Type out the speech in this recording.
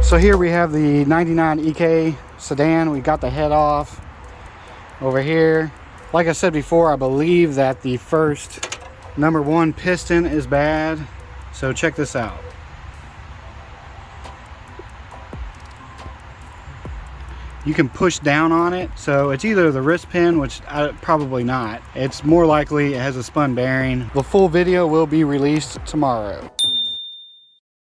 So here we have the 99 EK sedan. We got the head off over here. Like I said before, I believe that the first number 1 piston is bad. So check this out. You can push down on it, so it's either the wrist pin, which probably not. It's more likely it has a spun bearing. The full video will be released tomorrow.